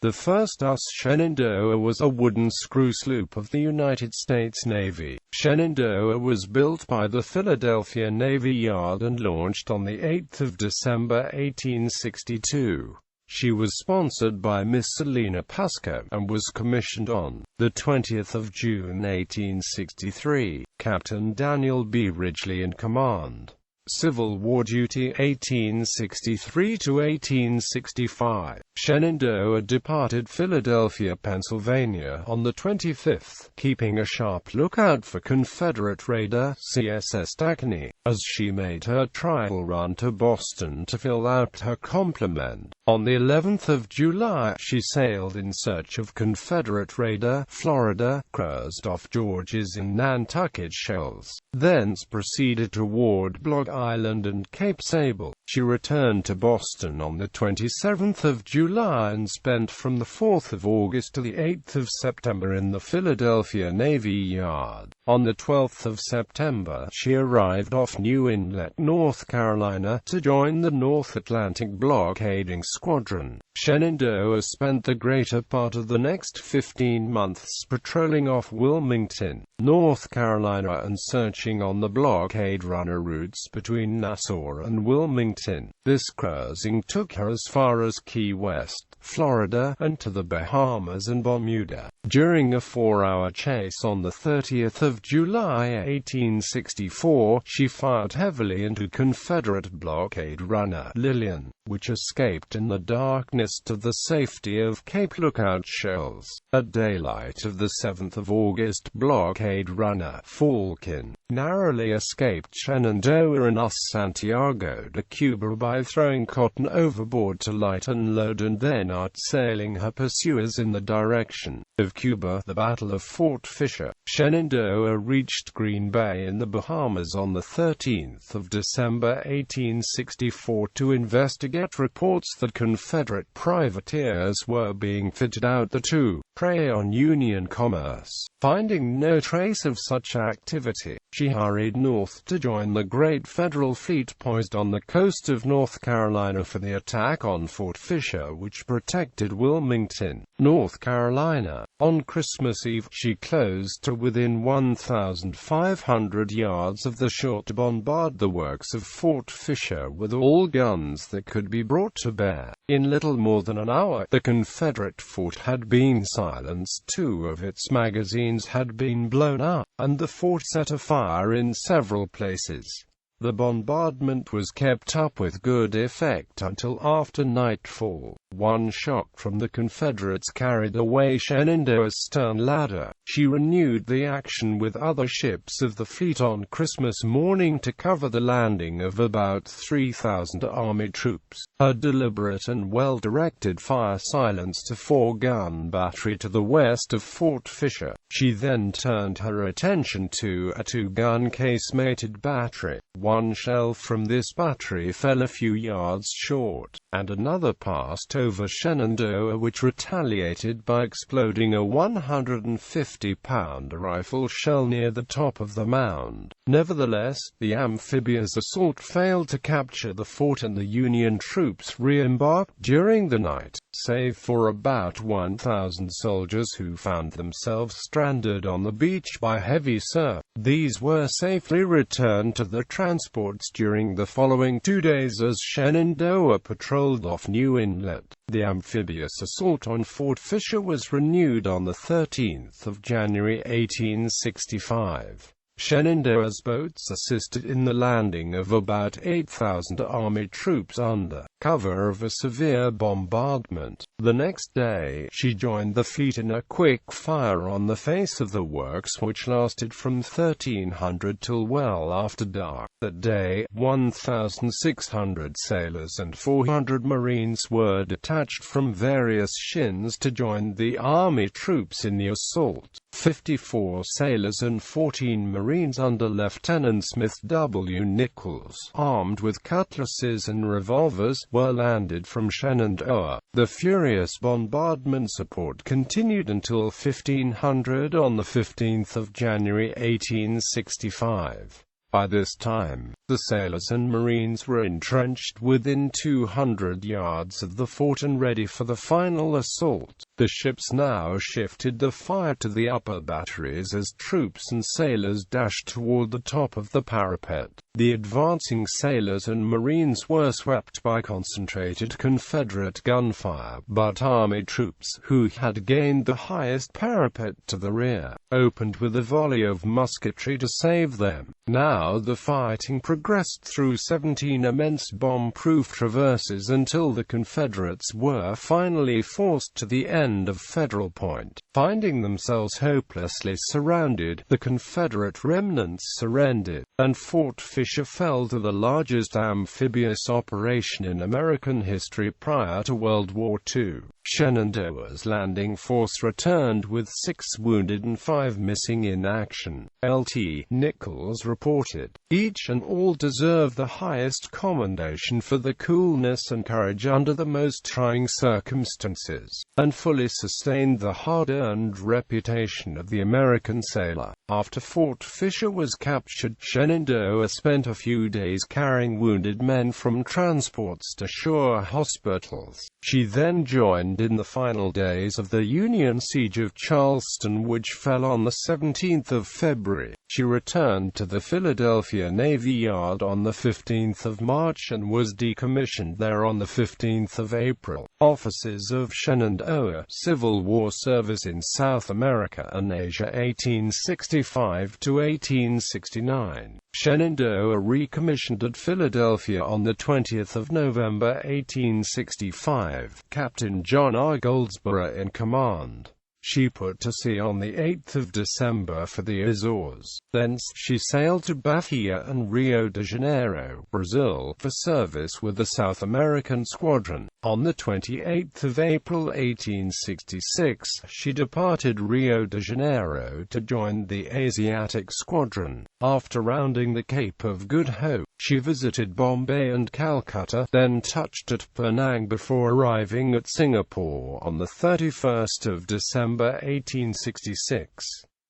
The first USS Shenandoah was a wooden screw sloop of the United States Navy. Shenandoah was built by the Philadelphia Navy Yard and launched on 8 December 1862. She was sponsored by Miss Selina Pascoe, and was commissioned on 20 June 1863. Captain Daniel B. Ridgely in command. Civil War duty 1863 to 1865. Shenandoah departed Philadelphia, Pennsylvania on the 25th, keeping a sharp lookout for Confederate raider CSS Dacony, as she made her trial run to Boston to fill out her complement. On the 11th of July, she sailed in search of Confederate raider Florida, cruised off George's in Nantucket Shells, thence proceeded toward Block Island and Cape Sable. She returned to Boston on the 27th of July and spent from the 4th of August to the 8th of September in the Philadelphia Navy Yard. On the 12th of September, she arrived off New Inlet, North Carolina, to join the North Atlantic blockading squadron. Shenandoah spent the greater part of the next 15 months patrolling off Wilmington, North Carolina, and searching on the blockade runner routes between Nassau and Wilmington. This cruising took her as far as Key West, Florida, and to the Bahamas and Bermuda. During a 4-hour chase on the 30th of July 1864, she fired heavily into Confederate blockade runner Lillian, which escaped in the darkness to the safety of Cape Lookout Shells. At daylight of the 7th of August, blockade runner Falcon narrowly escaped Shenandoah and USS Santiago de Cuba by throwing cotton overboard to lighten load and then outsailing her pursuers in the direction of Cuba. The Battle of Fort Fisher. Shenandoah reached Green Bay in the Bahamas on the 13th of December 1864 to investigate reports that Confederate privateers were being fitted out there to prey on Union commerce. Finding no trace of such activity, she hurried north to join the great Federal fleet poised on the coast of North Carolina for the attack on Fort Fisher, which protected Wilmington, North Carolina. On Christmas Eve, she closed to within 1,500 yards of the shore to bombard the works of Fort Fisher with all guns that could be brought to bear. In little more than an hour, the Confederate fort had been silenced, 2 of its magazines had been blown up, and the fort set afire in several places. The bombardment was kept up with good effect until after nightfall. One shot from the Confederates carried away Shenandoah's stern ladder. She renewed the action with other ships of the fleet on Christmas morning to cover the landing of about 3,000 Army troops. Her deliberate and well-directed fire silenced a 4-gun battery to the west of Fort Fisher. She then turned her attention to a 2-gun casemated battery. One shell from this battery fell a few yards short, and another passed over Shenandoah, which retaliated by exploding a 150-pound rifle shell near the top of the mound. Nevertheless, the Amphibious assault failed to capture the fort, and the Union troops re-embarked during the night, save for about 1,000 soldiers who found themselves stranded on the beach by heavy surf. These were safely returned to the transports during the following 2 days as Shenandoah patrolled off New Inlet. The amphibious assault on Fort Fisher was renewed on the 13th of January 1865. Shenandoah's boats assisted in the landing of about 8,000 Army troops under cover of a severe bombardment. The next day, she joined the fleet in a quick fire on the face of the works, which lasted from 1300 till well after dark. That day, 1,600 sailors and 400 Marines were detached from various shins to join the Army troops in the assault. 54 sailors and 14 Marines under Lieutenant Smith W. Nichols, armed with cutlasses and revolvers, were landed from Shenandoah. The furious bombardment support continued until 1500 on the 15th of January 1865. By this time, the sailors and marines were entrenched within 200 yards of the fort and ready for the final assault. The ships now shifted the fire to the upper batteries as troops and sailors dashed toward the top of the parapet. The advancing sailors and marines were swept by concentrated Confederate gunfire, but Army troops, who had gained the highest parapet to the rear, opened with a volley of musketry to save them. Now the fighting progressed through 17 immense bomb-proof traverses until the Confederates were finally forced to the end of Federal Point. Finding themselves hopelessly surrounded, the Confederate remnants surrendered, and Fort Fisher fell to the largest amphibious operation in American history prior to World War II. Shenandoah's landing force returned with 6 wounded and 5 missing in action. Lt. Nichols reported, "Each and all deserve the highest commendation for the coolness and courage under the most trying circumstances, and fully sustained the hard-earned reputation of the American sailor." After Fort Fisher was captured, Shenandoah spent a few days carrying wounded men from transports to shore hospitals. She then joined in the final days of the Union siege of Charleston, which fell on the 17th of February. She returned to the Philadelphia Navy Yard on the 15th of March and was decommissioned there on the 15th of April. Officers of Shenandoah, Civil War service in South America and Asia 1865 to 1869. Shenandoah recommissioned at Philadelphia on the 20th of November 1865. Captain John R. Goldsborough in command. She put to sea on the 8th of December for the Azores. Thence, she sailed to Bahia and Rio de Janeiro, Brazil, for service with the South American Squadron. On the 28th of April 1866, she departed Rio de Janeiro to join the Asiatic Squadron. After rounding the Cape of Good Hope, she visited Bombay and Calcutta, then touched at Penang before arriving at Singapore on the 31st of December 1866.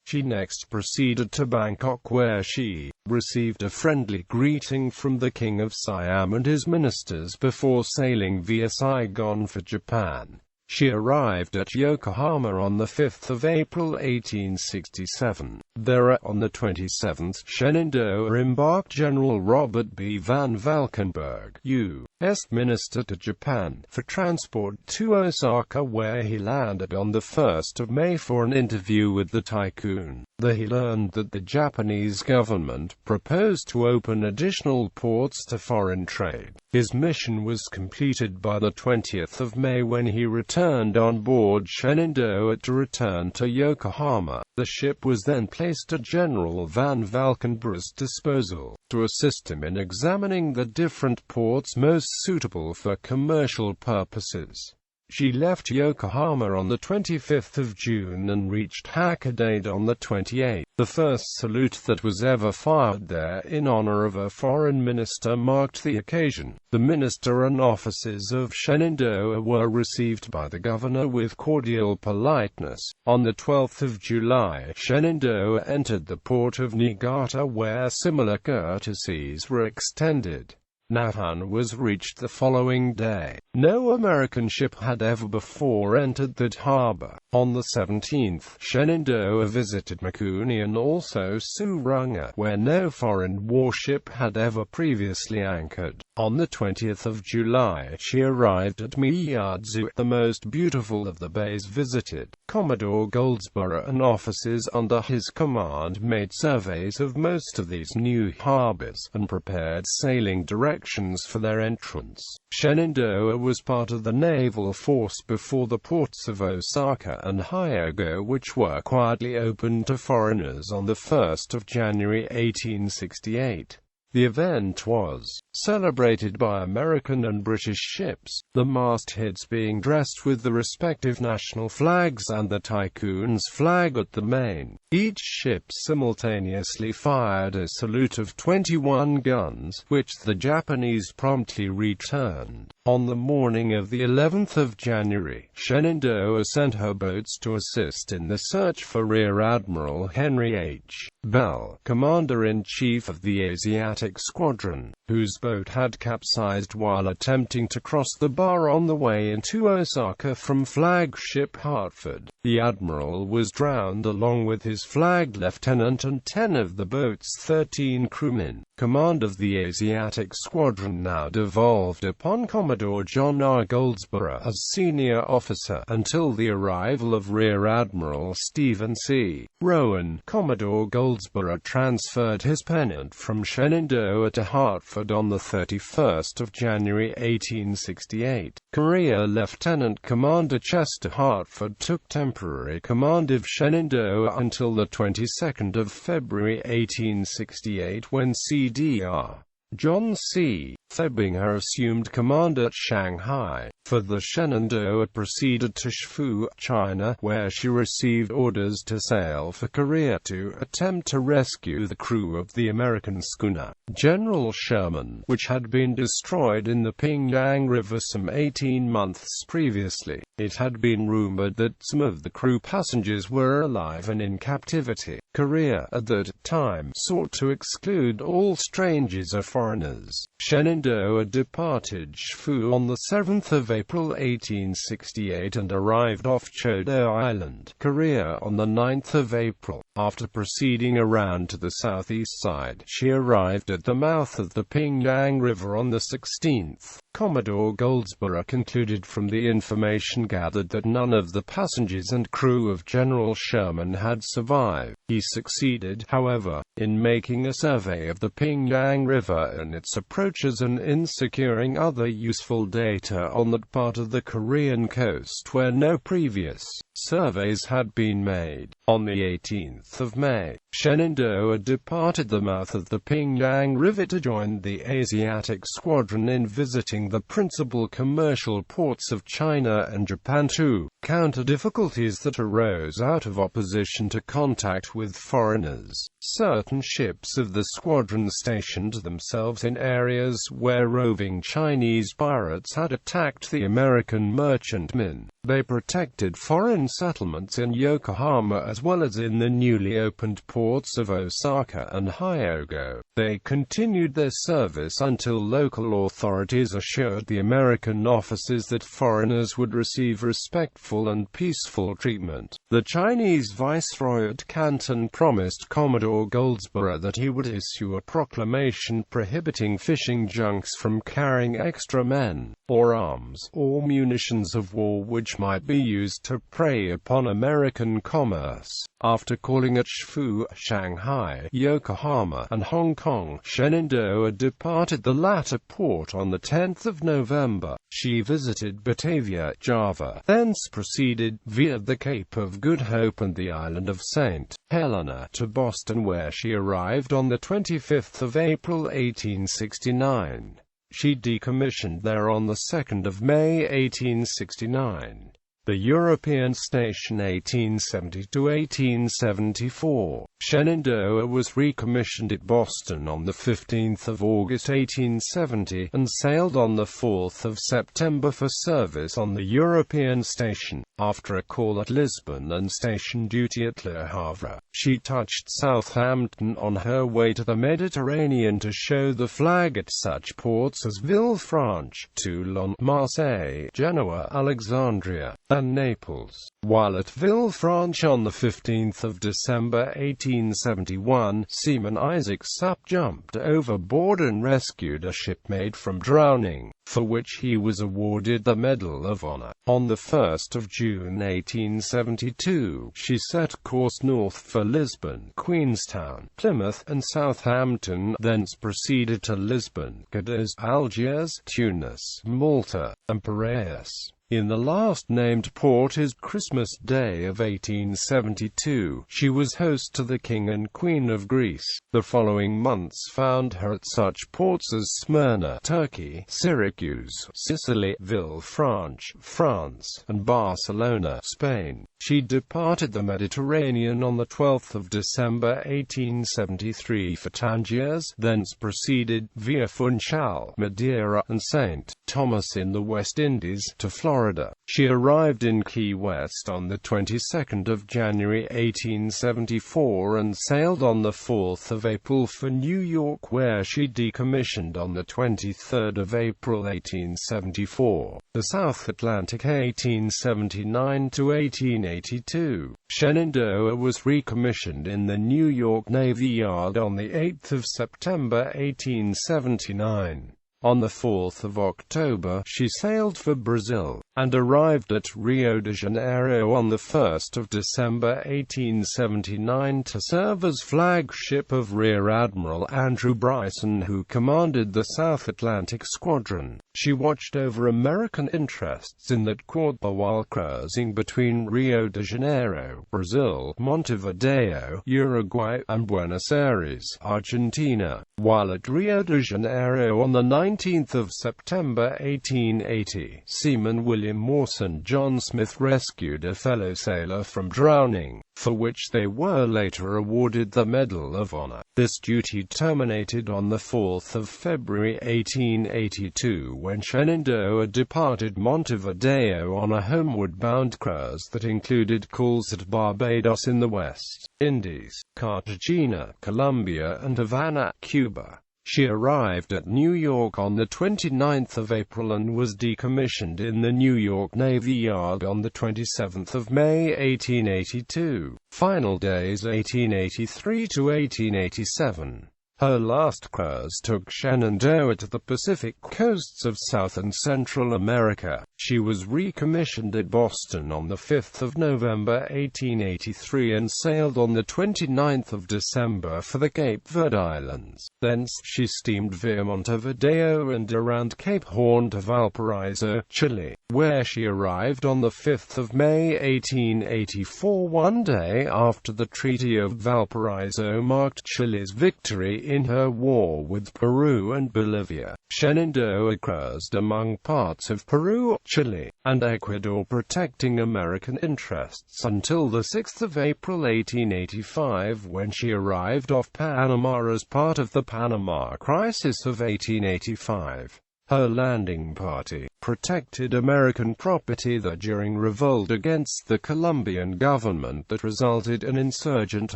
She next proceeded to Bangkok, where she received a friendly greeting from the King of Siam and his ministers before sailing via Saigon for Japan. She arrived at Yokohama on the 5th of April 1867. There, on the 27th, Shenandoah embarked General Robert B. Van Valkenburg, U.S. Minister to Japan, for transport to Osaka, where he landed on the 1st of May for an interview with the tycoon. There he learned that the Japanese government proposed to open additional ports to foreign trade. His mission was completed by the 20th of May when he returned on board Shenandoah to return to Yokohama. The ship was then placed at General Van Valkenburg's disposal, to assist him in examining the different ports most suitable for commercial purposes. She left Yokohama on the 25th of June and reached Hakodate on the 28th. The first salute that was ever fired there in honor of a foreign minister marked the occasion. The minister and officers of Shenandoah were received by the governor with cordial politeness. On the 12th of July, Shenandoah entered the port of Niigata, where similar courtesies were extended. Nahan was reached the following day. No American ship had ever before entered that harbor. On the 17th, Shenandoah visited Mikuni and also Surunga, where no foreign warship had ever previously anchored. On the 20th of July, she arrived at Miyazu, the most beautiful of the bays visited. Commodore Goldsborough and officers under his command made surveys of most of these new harbors, and prepared sailing directions for their entrance. Shenandoah was part of the naval force before the ports of Osaka and Hyogo, which were quietly opened to foreigners on the 1st of January 1868. The event was celebrated by American and British ships, the mastheads being dressed with the respective national flags and the Tycoon's flag at the main. Each ship simultaneously fired a salute of 21 guns, which the Japanese promptly returned. On the morning of the 11th of January, Shenandoah sent her boats to assist in the search for Rear Admiral Henry H. Bell, Commander-in-Chief of the Asiatic Squadron, whose boat had capsized while attempting to cross the bar on the way into Osaka from flagship Hartford. The admiral was drowned along with his flag lieutenant and 10 of the boat's 13 crewmen. Command of the Asiatic Squadron now devolved upon Commodore John R. Goldsborough as senior officer, until the arrival of Rear Admiral Stephen C. Rowan. Commodore Goldsborough transferred his pennant from Shenandoah to Hartford on the 31st of January 1868. Korea Lieutenant Commander Chester Hartford took temporary command of Shenandoah until the 22nd of February 1868, when CDR John C. Thebinger assumed command at Shanghai. For the Shenandoah proceeded to Shifu, China, where she received orders to sail for Korea to attempt to rescue the crew of the American schooner General Sherman, which had been destroyed in the Pingyang River some 18 months previously. It had been rumored that some of the crew passengers were alive and in captivity. Korea, at that time, sought to exclude all strangers or foreigners. Shenandoah departed Shifu on the 7th of April 1868 and arrived off Chodo Island, Korea on the 9th of April. After proceeding around to the southeast side, she arrived at the mouth of the Pingyang River on the 16th. Commodore Goldsborough concluded from the information gathered that none of the passengers and crew of General Sherman had survived. He succeeded, however, in making a survey of the Pingyang River and its approaches and in securing other useful data on that part of the Korean coast where no previous surveys had been made. On the 18th of May, Shenandoah departed the mouth of the Pingyang River to join the Asiatic Squadron in visiting the principal commercial ports of China and Japan to counter difficulties that arose out of opposition to contact with foreigners. Certain ships of the squadron stationed themselves in areas where roving Chinese pirates had attacked the American merchantmen. They protected foreign settlements in Yokohama as well as in the newly opened ports of Osaka and Hyogo. They continued their service until local authorities assured the American officers that foreigners would receive respectful and peaceful treatment. The Chinese viceroy at Canton promised Commodore Goldsborough that he would issue a proclamation prohibiting fishing junks from carrying extra men, or arms, or munitions of war which might be used to prey upon American commerce. After calling at Shifu, Shanghai, Yokohama, and Hong Kong, Shenandoah departed the latter port on the 10th of November. She visited Batavia, Java, thence proceeded, via the Cape of Good Hope and the island of St. Helena, to Boston, where she arrived on the 25th of April 1869. She decommissioned there on the 2nd of May 1869. The European Station 1870–1874. Shenandoah was recommissioned at Boston on the 15th of August 1870, and sailed on the 4th of September for service on the European Station. After a call at Lisbon and station duty at Le Havre, she touched Southampton on her way to the Mediterranean to show the flag at such ports as Villefranche, Toulon, Marseille, Genoa, Alexandria, and Naples. While at Villefranche on the 15th of December 1871, seaman Isaac Supp jumped overboard and rescued a shipmate from drowning. for which he was awarded the Medal of Honor. On the 1st of June 1872, she set course north for Lisbon, Queenstown, Plymouth, and Southampton, thence proceeded to Lisbon, Cadiz, Algiers, Tunis, Malta, and Piraeus. In the last named port is Christmas Day of 1872. She was host to the King and Queen of Greece. The following months found her at such ports as Smyrna, Turkey, Syracuse, Sicily, Villefranche, France, and Barcelona, Spain. She departed the Mediterranean on the 12th of December 1873 for Tangiers, thence proceeded, via Funchal, Madeira, and St. Thomas in the West Indies, to Florida. She arrived in Key West on the 22nd of January 1874 and sailed on the 4th of April for New York, where she decommissioned on the 23rd of April 1874. The South Atlantic 1879 to 1882. Shenandoah was recommissioned in the New York Navy Yard on the 8th of September 1879. On the 4th of October, she sailed for Brazil, and arrived at Rio de Janeiro on the 1st of December 1879 to serve as flagship of Rear Admiral Andrew Bryson, who commanded the South Atlantic Squadron. She watched over American interests in that quarter while cruising between Rio de Janeiro, Brazil, Montevideo, Uruguay, and Buenos Aires, Argentina. While at Rio de Janeiro on the 19th of September 1880, Seaman William Mawson John Smith rescued a fellow sailor from drowning, for which they were later awarded the Medal of Honor. This duty terminated on the 4th of February 1882 when Shenandoah departed Montevideo on a homeward-bound cruise that included calls at Barbados in the West Indies, Cartagena, Colombia, and Havana, Cuba. She arrived at New York on the 29th of April and was decommissioned in the New York Navy Yard on the 27th of May 1882. Final days 1883 to 1887. Her last cruise took Shenandoah to the Pacific coasts of South and Central America. She was recommissioned at Boston on the 5th of November 1883 and sailed on the 29th of December for the Cape Verde Islands. Thence, she steamed via Montevideo and around Cape Horn to Valparaiso, Chile, where she arrived on the 5th of May 1884, one day after the Treaty of Valparaiso marked Chile's victory in her war with Peru and Bolivia. Shenandoah cruised among parts of Peru, Chile, and Ecuador, protecting American interests until the 6th of April 1885, when she arrived off Panama as part of the Panama Crisis of 1885. Her landing party protected American property there during revolt against the Colombian government that resulted in insurgent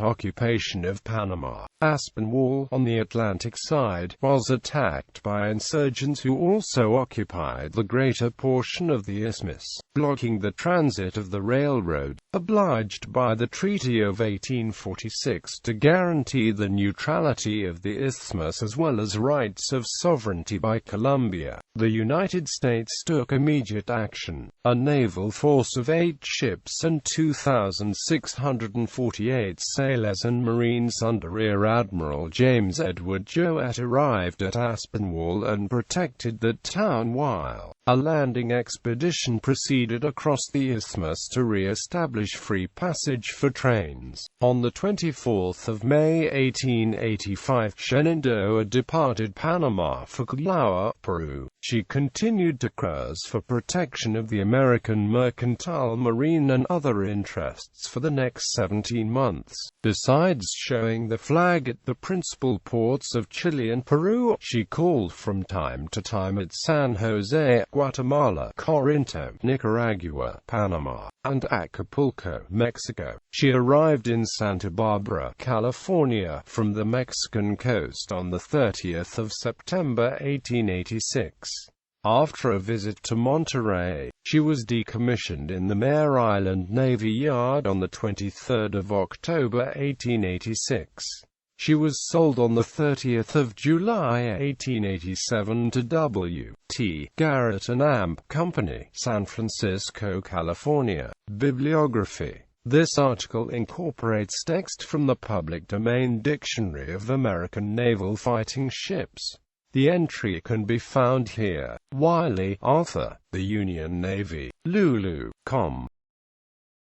occupation of Panama. Aspinwall, on the Atlantic side, was attacked by insurgents who also occupied the greater portion of the isthmus, blocking the transit of the railroad, obliged by the Treaty of 1846 to guarantee the neutrality of the isthmus as well as rights of sovereignty by Colombia. The United States took immediate action. A naval force of 8 ships and 2,648 sailors and marines under Rear Admiral James Edward Jouett arrived at Aspinwall and protected that town while a landing expedition proceeded across the isthmus to re-establish free passage for trains. On the 24th of May 1885, Shenandoah departed Panama for Callao, Peru. She continued to cruise for protection of the American mercantile marine and other interests for the next 17 months. Besides showing the flag at the principal ports of Chile and Peru, she called from time to time at San Jose, Guatemala, Corinto, Nicaragua, Panama, and Acapulco, Mexico. She arrived in Santa Barbara, California, from the Mexican coast on the 30th of September 1886. After a visit to Monterey, she was decommissioned in the Mare Island Navy Yard on the 23rd of October 1886. She was sold on the 30th of July 1887 to W. T. Garrett and Amp Company, San Francisco, California. Bibliography. This article incorporates text from the public domain Dictionary of American Naval Fighting Ships. The entry can be found here. Wiley, Arthur. The Union Navy. Lulu.com.